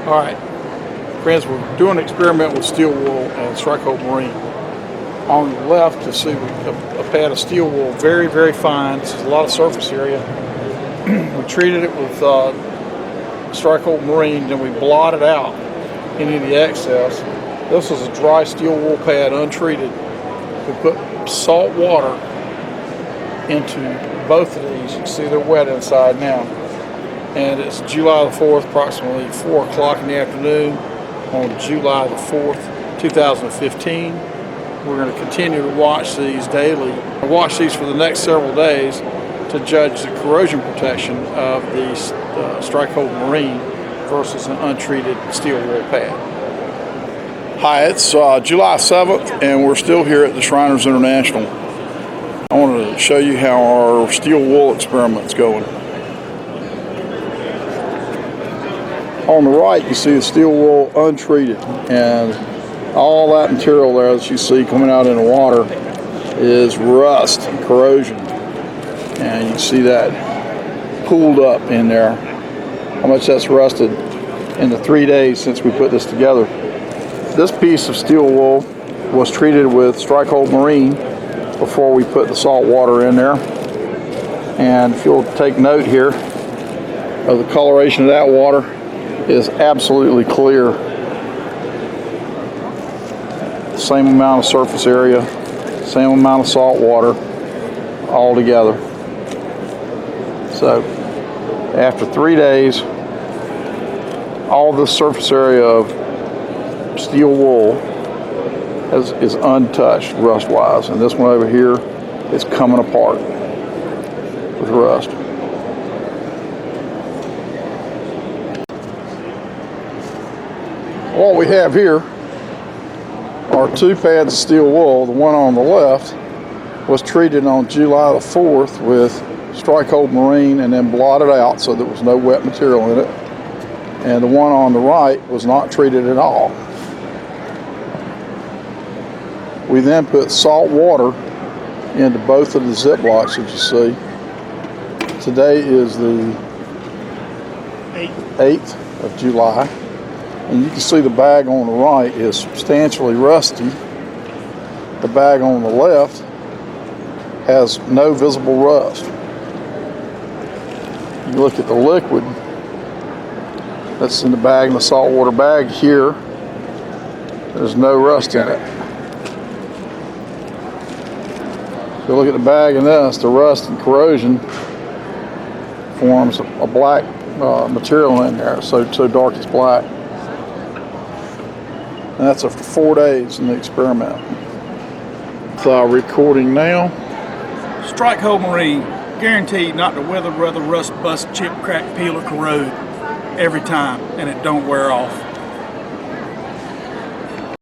All right, friends, we're doing an experiment with steel wool and strike hold marine. On the left, you'll see a pad of steel wool, very, very fine. This is a lot of surface area. We treated it with strike hold marine, then we blotted out any of the excess. This is a dry steel wool pad, untreated. We put salt water into both of these. You can see they're wet inside now. And it's July the 4th, approximately 4 o'clock in the afternoon on July the 4th, 2015. We're going to continue to watch these daily. We'll watch these for the next several days to judge the corrosion protection of the strike hold marine versus an untreated steel wool pad. Hi, it's July 7th and we're still here at the Shriners International. I want to show you how our steel wool experiment's going. On the right, you see the steel wool untreated, and all that material there that you see coming out in the water is rust and corrosion. And you can see that pooled up in there, how much that's rusted in the 3 days since we put this together. This piece of steel wool was treated with strike hold marine before we put the salt water in there. And if you'll take note here of the coloration of that water, is absolutely clear. Same amount of surface area, same amount of salt water, all together. So after 3 days, all the surface area of steel wool is untouched rust-wise, and this one over here is coming apart with rust. What we have here are 2 pads of steel wool. The one on the left was treated on July the 4th with strike hold marine and then blotted out so there was no wet material in it. And the one on the right was not treated at all. We then put salt water into both of the Ziplocs that you see. Today is the 8th of July. And you can see the bag on the right is substantially rusty. The bag on the left has no visible rust. You look at the liquid that's in the bag, in the saltwater bag here, there's no rust in it. If you look at the bag in this, the rust and corrosion forms a black material in there, so dark it's black. And that's after 4 days in the experiment. So recording now. Strike hold marine, guaranteed not to weather, rust, bust, chip, crack, peel, or corrode every time, and it don't wear off.